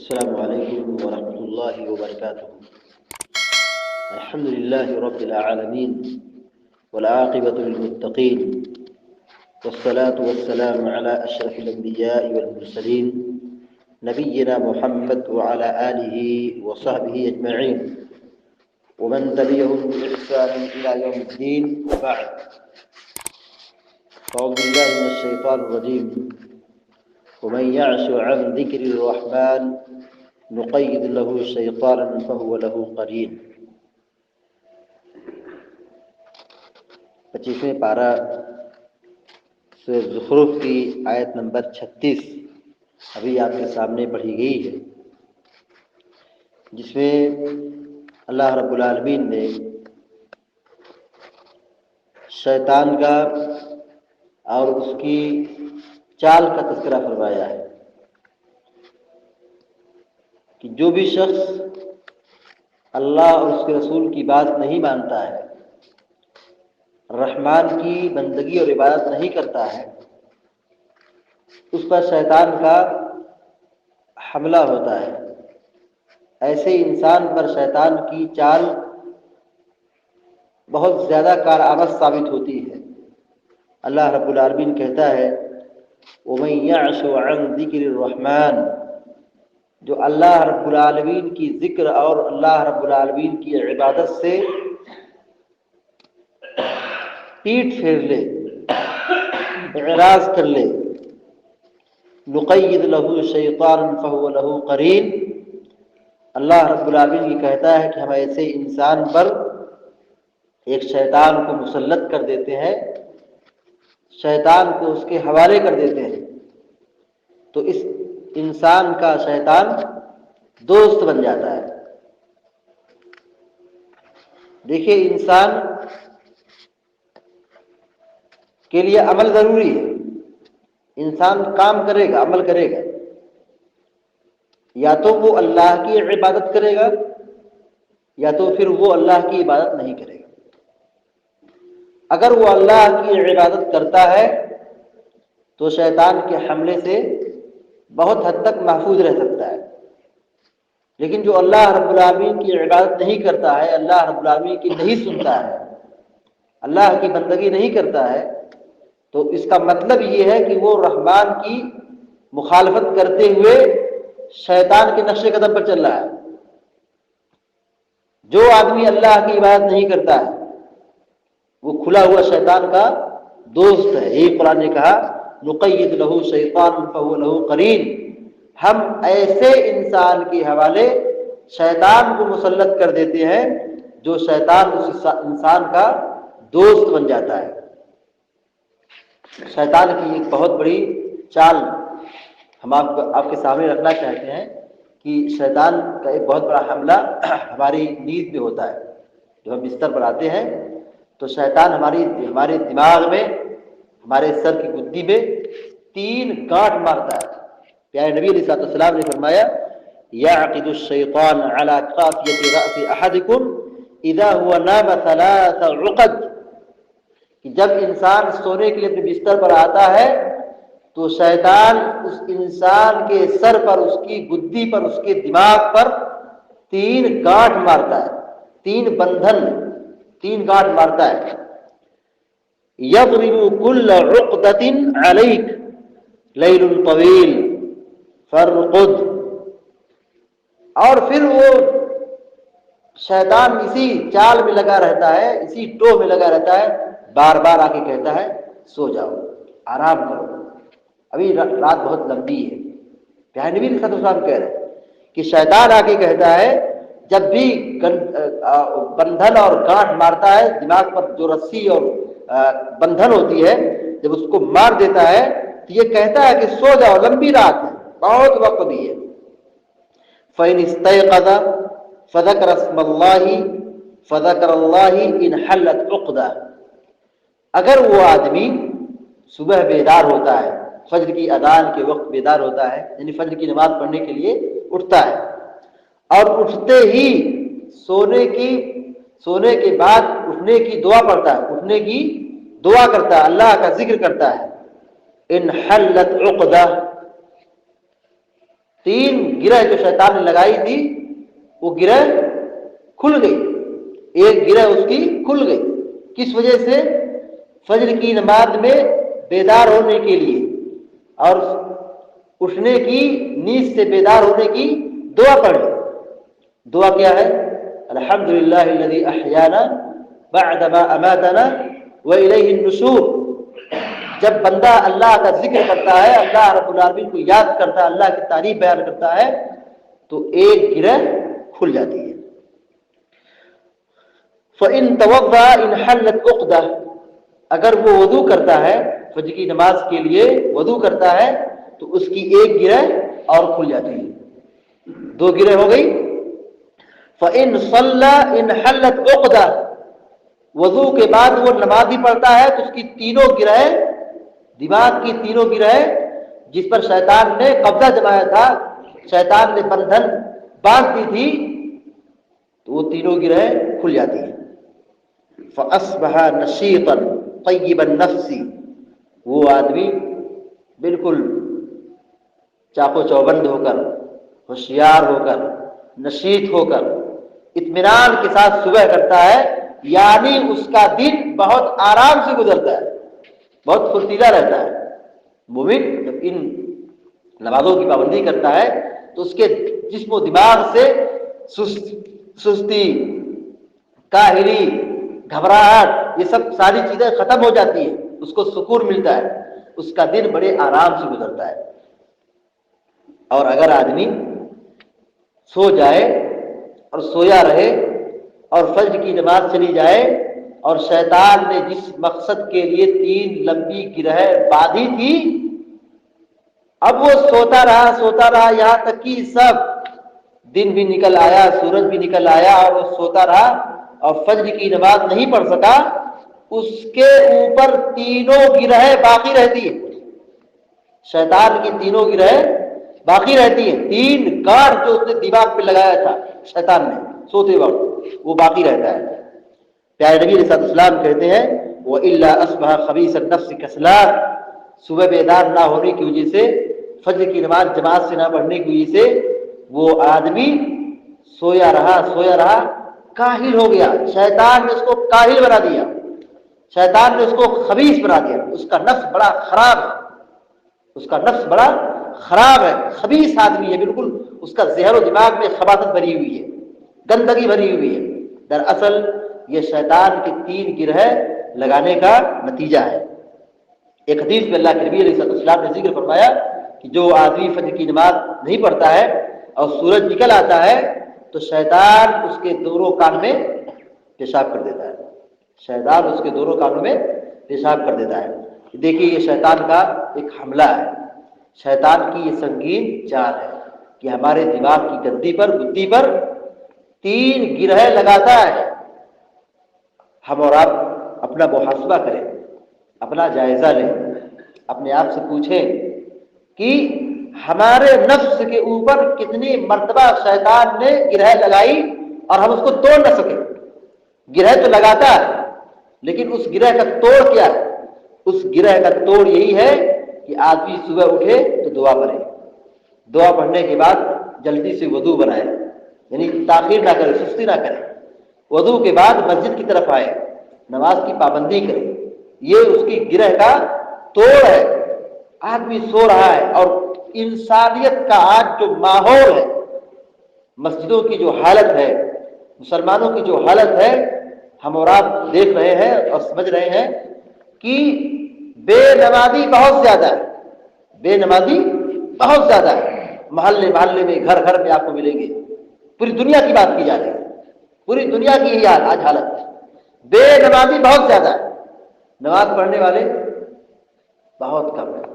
السلام علیکم ورحمۃ اللہ وبرکاتہ۔ الحمد للہ رب العالمین والعاقبۃ للمتقین والصلاة والسلام علی اشرف الانبیاء والمرسلین نبینا محمد وعلی آلہ وصحبہ اجمعین ومن تبعهم بإحسان إلى يوم الدین وبعد۔ أعوذ باللہ من الشیطان الرجیم۔ ومن يعش عن ذکر الرحمن نقید له شیطانا فهو له قرین۔ 25ویں پارہ سورہ زخرف کی آیت نمبر 36 ابھی آپ کے سامنے پڑھی گئی ہے، جس میں اللہ رب العالمین نے شیطان کا اور اس کی چال کا تذکرہ فرمایا ہے کہ جو بھی شخص اللہ اور اس کے رسول کی بات نہیں مانتا ہے، رحمان کی بندگی اور عبادت نہیں کرتا ہے، اس پر شیطان کا حملہ ہوتا ہے۔ ایسے انسان پر شیطان کی چال بہت زیادہ کارآمد ثابت ہوتی ہے۔ اللہ رب العالمین کہتا ہے وَمَن يَعْشُ عَن ذِكْرِ الرَّحْمَنِ، جو اللہ رب العالمین کی ذکر اور اللہ رب العالمین کی عبادت سے پیٹ پھیر لے، اعراض کر لے، نقید لہ شیطان فہو لہ قرین، اللہ رب العالمین یہ کہتا ہے کہ ہم ایسے انسان پر ایک شیطان کو مسلط کر دیتے ہیں، شیطان کو اس کے حوالے کر دیتے ہیں، تو اس انسان کا شیطان دوست بن جاتا ہے۔ دیکھیے، انسان کے لیے عمل ضروری ہے، انسان کام کرے گا، عمل کرے گا، یا تو وہ اللہ کی عبادت کرے گا یا تو پھر وہ اللہ کی عبادت نہیں کرے گا۔ اگر وہ اللہ کی عبادت کرتا ہے تو شیطان کے حملے سے بہت حد تک محفوظ رہ سکتا ہے، لیکن جو اللہ رب العالمین کی عبادت نہیں کرتا ہے، اللہ رب العالمین کی نہیں سنتا ہے، اللہ کی بندگی نہیں کرتا ہے، تو اس کا مطلب یہ ہے کہ وہ رحمان کی مخالفت کرتے ہوئے شیطان کے نقش قدم پر چل رہا ہے۔ جو آدمی اللہ کی عبادت نہیں کرتا ہے وہ کھلا ہوا شیطان کا دوست ہے۔ یہی قرآن نے کہا نقید لہ شیطان فہو لہ قرین، ہم ایسے انسان کے حوالے شیطان کو مسلط کر دیتے ہیں جو شیطان اس انسان کا دوست بن جاتا ہے۔ شیطان کی ایک بہت بڑی چال ہم آپ کے سامنے رکھنا چاہتے ہیں کہ شیطان کا ایک بہت بڑا حملہ ہماری نیند میں ہوتا ہے۔ جب ہم بستر پر آتے ہیں تو شیطان ہمارے دماغ میں، ہمارے سر کی گدی میں 3 گانٹھ مارتا ہے۔ پیارے نبی علیہ السلام نے فرمایا یعقد الشیطان علی قافیۃ رأس احدکم اذا هو نام 3 عقد، کہ جب انسان سونے کے لیے اپنے بستر پر آتا ہے تو شیطان اس انسان کے سر پر، اس کی گدی پر، اس کے دماغ پر 3 گانٹھ مارتا ہے، 3 بندھن، 3 گانٹھ مارتا ہے۔ یضرب کل عقدۃ علیک لیل طویل فارقد، اور پھر وہ شیطان اسی چال میں لگا رہتا ہے، اسی ٹوہ میں لگا رہتا ہے، بار بار آ کے کہتا ہے سو جاؤ، آرام کرو، ابھی رات بہت لمبی ہے۔ پیارے نبی صلی اللہ علیہ وسلم کہہ رہے ہیں کہ شیطان آ کے کہتا ہے جب بھی بندھن اور گانٹھ مارتا ہے، دماغ پر جو رسی اور بندھن ہوتی ہے، جب اس کو مار دیتا ہے تو یہ کہتا ہے کہ سو جاؤ، لمبی رات ہے، بہت وقت بھی ہے۔ فَإِنِ اسْتَيْقَظَ فَذَكَرَ اسْمَ اللَّهِ فَذَكَرَ اللَّهِ إِنْ حَلَّتْ عُقْدَةٌ، اگر وہ آدمی صبح بیدار ہوتا ہے، فجر کی اذان کے وقت بیدار ہوتا ہے، یعنی فجر کی نماز پڑھنے کے لیے اٹھتا ہے، اور اٹھتے ہی سونے کے بعد اٹھنے کی دعا پڑھتا ہے، اٹھنے کی دعا کرتا ہے، اللہ کا ذکر کرتا ہے، ان حلت عقدہ، 3 گرہ جو شیطان نے لگائی تھی وہ گرہ کھل گئی، ایک گرہ اس کی کھل گئی۔ کس وجہ سے؟ فجر کی نماز میں بیدار ہونے کے لیے اور اٹھنے کی نیند سے بیدار ہونے کی دعا پڑھی۔ دعا کیا ہے؟ الحمدللہ الذی احیانا بعد ما اماتنا والیہ النشور۔ جب بندہ اللہ کا ذکر کرتا ہے، اللہ رب العالمین کو یاد کرتا ہے، اللہ کی تعریف بیان کرتا ہے، تو ایک گرہ کھل جاتی ہے۔ فَإِن تَوَضَّأَ انْحَلَّتْ عُقْدَةٌ، اگر وہ وضو کرتا ہے، فجر کی نماز کے لیے وضو کرتا ہے، تو اس کی ایک گرہ اور کھل جاتی ہے، 2 گرہ ہو گئی۔ فَإِن صَلَّى انْحَلَّتْ عُقْدَةٌ، وضو کے بعد وہ نماز بھی پڑھتا ہے تو اس کی تینوں گرہ، دماغ کی تینوں گرہ جس پر شیطان نے قبضہ جمایا تھا، شیطان نے بندھن باندھ دی تھی، تو وہ تینوں گرہ کھل جاتی ہیں۔ فَأَصْبَحَ نَشِيطًا طَيِّبَ النَّفْسِ، وہ آدمی بالکل چاقو چوبند ہو کر، ہوشیار ہو کر، نشیط ہو کر، اطمینان کے ساتھ صبح کرتا ہے، یعنی اس کا دن بہت آرام سے گزرتا ہے، بہت پھرتیلا رہتا ہے۔ مومن جب ان نمازوں کی پابندی کرتا ہے تو اس کے جسم و دماغ سے سستی، کاہلی، گھبراہٹ، یہ سب ساری چیزیں ختم ہو جاتی ہیں، اس کو سکون ملتا ہے، اس کا دن بڑے آرام سے گزرتا ہے۔ اور اگر آدمی سو جائے اور سویا رہے اور فجر کی نماز چلی جائے اور شیطان نے جس مقصد کے لیے 3 لمبی گرہ باندھی تھی، اب وہ سوتا رہا یہاں تک کہ سب دن بھی نکل آیا، سورج بھی نکل آیا، اور وہ سوتا رہا اور فجر کی نماز نہیں پڑھ سکا، اس کے اوپر تینوں گرہ باقی رہتی ہے، شیطان کی تینوں گرہ باقی رہتی ہیں، 3 گاٹھ جو اس نے دماغ پہ لگایا تھا شیطان نے سوتے وقت، وہ باقی رہتا ہے۔ پیارے نبی علیہ السلام کہتے ہیں وَإِلَّا أَصْبَحَ خَبِيثَ النَّفْسِ كَسْلَانٌ، صبح بیدار نہ ہونے کی وجہ سے، فجر کی نماز جماعت سے نہ پڑھنے کی وجہ سے وہ آدمی سویا رہا، کاہل ہو گیا، شیطان نے اس کو کاہل بنا دیا، شیطان نے اس کو خبیث بنا دیا، اس کا نفس بڑا خراب ہے، اس کا نفس بڑا خراب ہے، خبیث آدمی ہے، بالکل اس کا ذہن و دماغ میں خباثت بھری ہوئی ہے، گندگی بھری ہوئی ہے۔ دراصل یہ شیطان کی 3 گرہ لگانے کا نتیجہ ہے۔ ایک حدیث میں اللہ کے نبی علیہ السلام نے ذکر فرمایا کہ جو آدمی فجر کی نماز نہیں پڑھتا ہے اور سورج نکل آتا ہے تو شیطان اس کے دونوں کان میں پیشاب کر دیتا ہے، شیطان اس کے دونوں کانوں میں پیشاب کر دیتا ہے۔ دیکھیے یہ شیطان کا ایک حملہ ہے، شیطان کی یہ سنگین چال ہے کہ ہمارے دماغ کی گدی پر، بدھی پر 3 گرہ لگاتا ہے۔ ہم اور آپ اپنا محاسبہ کریں، اپنا جائزہ لیں، اپنے آپ سے پوچھیں کہ ہمارے نفس کے اوپر کتنی مرتبہ شیطان نے گرہ لگائی اور ہم اس کو توڑ نہ سکے۔ گرہ تو لگاتا ہے لیکن اس گرہ کا توڑ کیا ہے؟ اس گرہ کا توڑ یہی ہے کہ آدمی صبح اٹھے تو دعا پڑھے، دعا پڑھنے کے بعد جلدی سے وضو بنائے، یعنی تاخیر نہ کرے، سستی نہ کرے، وضو کے بعد مسجد کی طرف آئے، نماز کی پابندی کرے، یہ اس کی گرہ کا توڑ ہے۔ آدمی سو رہا ہے اور انسانیت کا آج جو ماحول ہے، مسجدوں کی جو حالت ہے، مسلمانوں کی جو حالت ہے، ہم اور آپ دیکھ رہے ہیں اور سمجھ رہے ہیں کہ بے نمازی بہت زیادہ ہے، بے نمازی بہت زیادہ ہے، محلے محلے میں، گھر گھر میں آپ کو ملیں گے۔ پوری دنیا کی بات کی جا رہی ہے، پوری دنیا کی یہی آج حالت ہے، بے نمازی بہت زیادہ ہے، نماز پڑھنے والے بہت کم ہے۔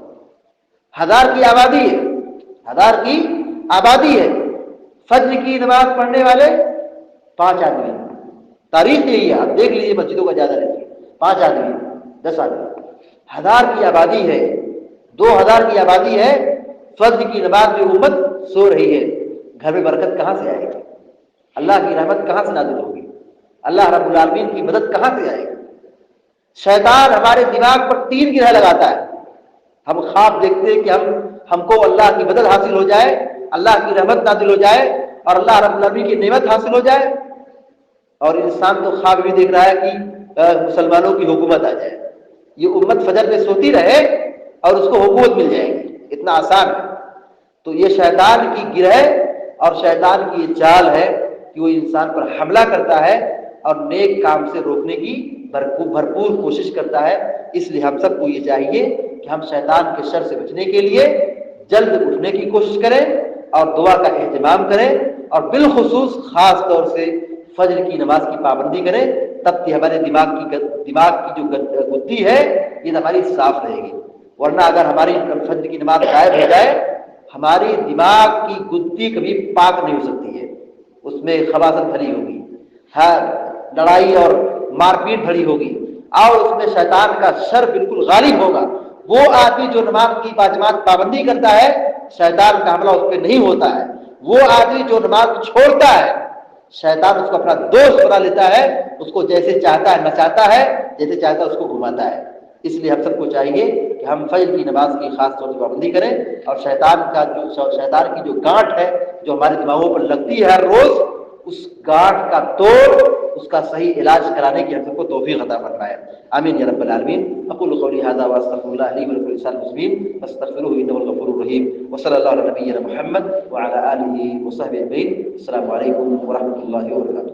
1000 کی آبادی ہے، 1000 کی آبادی ہے، فجر کی نماز پڑھنے والے 5 آدمی ہیں۔ تاریخ یہی ہے، آپ دیکھ لیجیے مسجدوں کا جائزہ لیجیے، 5 آدمی، 10 آدمی، 1000 کی آبادی ہے، 2000 کی آبادی ہے، فجر کی نماز میں امت سو رہی ہے، گھر میں برکت کہاں سے آئے گی؟ اللہ کی رحمت کہاں سے نازل ہوگی؟ اللہ رب العالمین کی مدد کہاں سے آئے گی؟ شیطان ہمارے دماغ پر 3 گرہ لگاتا ہے، ہم خواب دیکھتے ہیں کہ ہم کو اللہ کی مدد حاصل ہو جائے اللہ کی رحمت نازل ہو جائے اور اللہ رب العالمین کی نعمت حاصل ہو جائے، اور انسان تو خواب بھی دیکھ رہا ہے کہ مسلمانوں کی حکومت آ جائے، یہ امت فجر میں سوتی رہے اور اس کو حکومت مل جائے گی، اتنا آسان ہے۔ تو یہ شیطان کی گرہ اور شیطان کی یہ چال ہے کہ وہ انسان پر حملہ کرتا ہے اور نیک کام سے روکنے کی بھرپور کوشش کرتا ہے۔ اس لیے ہم سب کو یہ چاہیے کہ ہم شیطان کے شر سے بچنے کے لیے جلد اٹھنے کی کوشش کریں اور دعا کا اہتمام کریں، اور بالخصوص خاص طور سے فجر کی نماز کی پابندی کریں، تب کہ ہمارے دماغ کی جو گدی ہے یہ ہماری صاف رہے گی۔ ورنہ اگر ہماری فجر کی نماز غائب ہو جائے، ہماری دماغ کی گدی کبھی پاک نہیں ہو سکتی ہے، اس میں خباثت بھری ہوگی، لڑائی اور مار پیٹ بھری ہوگی، اور اس میں شیطان کا شر بالکل غالب ہوگا۔ وہ آدمی جو نماز کی باجماعت پابندی کرتا ہے، شیطان کا حملہ اس پہ نہیں ہوتا ہے۔ وہ آدمی جو نماز چھوڑتا ہے، شیطان اس کو اپنا دوست بنا لیتا ہے، اس کو جیسے چاہتا ہے نچاتا ہے، جیسے چاہتا ہے اس کو گھماتا ہے۔ اس لیے ہم سب کو چاہیے کہ ہم فجر کی نماز کی خاص طور سے پابندی کریں، اور شیطان کی جو گانٹھ ہے جو ہمارے دماغوں پر لگتی ہے ہر روز، اس گانٹھ کا توڑ، اس کا صحیح علاج کرانے کی ہم سب کو توفیق عطا فرمائے۔ آمین یا رب العالمین۔ اقول قولی ھذا واستغفر اللہ لی ولکم ولسائر المسلمین فاستغفروہ انہ الغفور الرحیم، وصلی اللہ علی نبینا محمد وعلی آلہ وصحبہ اجمعین۔ السلام علیکم ورحمۃ اللہ وبرکاتہ۔